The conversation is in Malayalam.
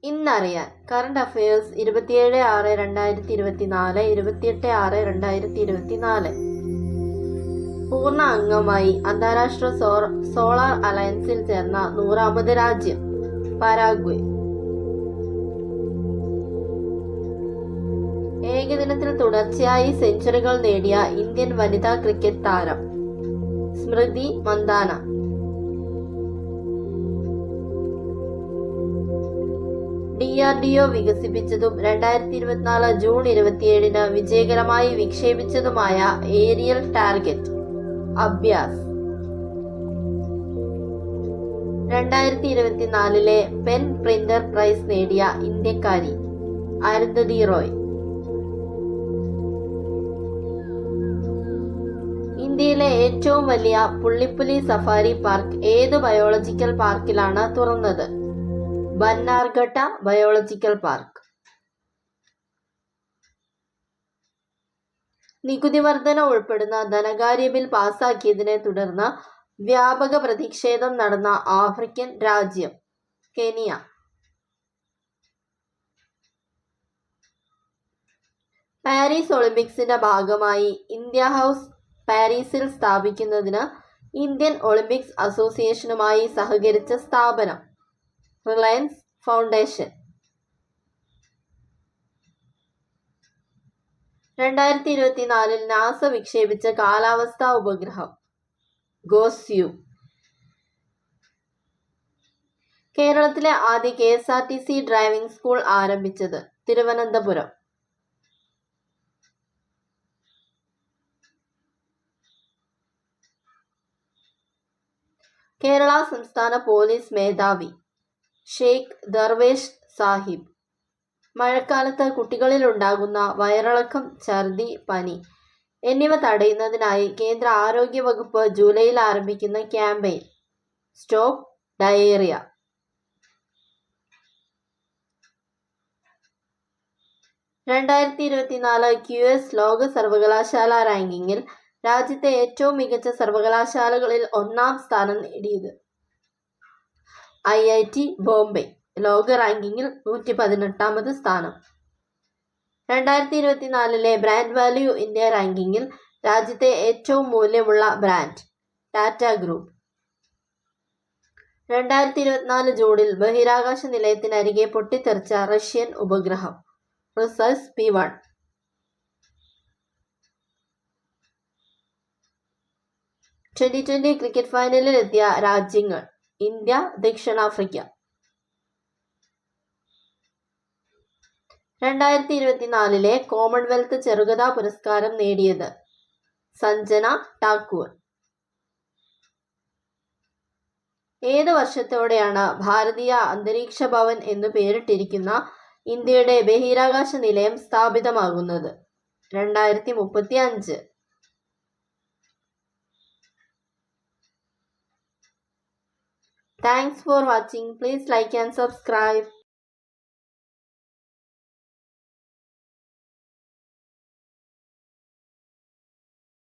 ഇന്നറിയാൻ കറണ്ട് അഫയേഴ്സ് 27/6/2024, 28/6/2024. പൂർണ്ണ അംഗമായി അന്താരാഷ്ട്ര സോളാർ അലയൻസിൽ ചേർന്ന 100ാമത് രാജ്യം പരാഗ്വേ. ഏകദിനത്തിൽ തുടർച്ചയായി സെഞ്ചുറികൾ നേടിയ ഇന്ത്യൻ വനിതാ ക്രിക്കറ്റ് താരം സ്മൃതി മന്ദാന. DRDO വികസിപ്പിച്ചതും 2024 ജൂൺ 27 വിജയകരമായി വിക്ഷേപിച്ചതുമായ aerial target Abhyas. 2024 PEN Pinter Prize നേടിയ ഇന്ത്യക്കാരി അരുന്ധതി റോയ്. ഇന്ത്യയിലെ ഏറ്റവും വലിയ പുള്ളിപ്പുലി സഫാരി പാർക്ക് ഏത് ബയോളജിക്കൽ പാർക്കിലാണ് തുറന്നത്? Bannerghatta biological park. നികുതി വർധന ഉൾപ്പെടുന്ന ധനകാര്യ ബിൽ പാസാക്കിയതിനെ തുടർന്ന് വ്യാപക പ്രതിഷേധം നടന്ന ആഫ്രിക്കൻ രാജ്യം കെനിയ. പാരീസ് ഒളിമ്പിക്സിന്റെ ഭാഗമായി ഇന്ത്യ ഹൗസ് പാരീസിൽ സ്ഥാപിക്കുന്നതിന് ഇന്ത്യൻ ഒളിമ്പിക്സ് അസോസിയേഷനുമായി സഹകരിച്ച സ്ഥാപനം റിലയൻസ് ഫൗണ്ടേഷൻ. 2024 നാസ വിക്ഷേപിച്ച കാലാവസ്ഥാ ഉപഗ്രഹം ഗോസ്യു. കേരളത്തിലെ ആദ്യ KSRTC ഡ്രൈവിംഗ് സ്കൂൾ ആരംഭിച്ചത് തിരുവനന്തപുരം. കേരള സംസ്ഥാന പോലീസ് മേധാവി ഷെയ്ഖ് ദർവേഷ് സാഹിബ്. മഴക്കാലത്ത് കുട്ടികളിൽ ഉണ്ടാകുന്ന വയറിളക്കം, ഛർദി, പനി എന്നിവ തടയുന്നതിനായി കേന്ദ്ര ആരോഗ്യ വകുപ്പ് ജൂലൈയിൽ ആരംഭിക്കുന്ന ക്യാമ്പയിൻ സ്റ്റോപ്പ് ഡയേറിയ. QS ലോക സർവകലാശാല റാങ്കിങ്ങിൽ രാജ്യത്തെ ഏറ്റവും മികച്ച സർവകലാശാലകളിൽ 1ാം സ്ഥാനം നേടിയത് IIT ബോംബെ. ലോക റാങ്കിങ്ങിൽ 118ാമത് സ്ഥാനം. 2024 ബ്രാൻഡ് വാല്യൂ ഇന്ത്യ റാങ്കിങ്ങിൽ രാജ്യത്തെ ഏറ്റവും മൂല്യമുള്ള ബ്രാൻഡ് ടാറ്റ ഗ്രൂപ്പ്. 2024 ജൂണിൽ ബഹിരാകാശ നിലയത്തിനരികെ പൊട്ടിത്തെറിച്ച റഷ്യൻ ഉപഗ്രഹം റിസസ് P1. T20 ക്രിക്കറ്റ് ഫൈനലിൽ എത്തിയ രാജ്യങ്ങൾ ഇന്ത്യ, ദക്ഷിണാഫ്രിക്ക. 2024 കോമൺവെൽത്ത് ചെറുകഥാ പുരസ്കാരം നേടിയത് സഞ്ജന ഠാക്കൂർ. ഏത് വർഷത്തോടെയാണ് ഭാരതീയ അന്തരീക്ഷ ഭവൻ എന്നു പേരിട്ടിരിക്കുന്ന ഇന്ത്യയുടെ ബഹിരാകാശ നിലയം സ്ഥാപിതമാകുന്നത്? 2035. Thanks for watching. Please like and subscribe.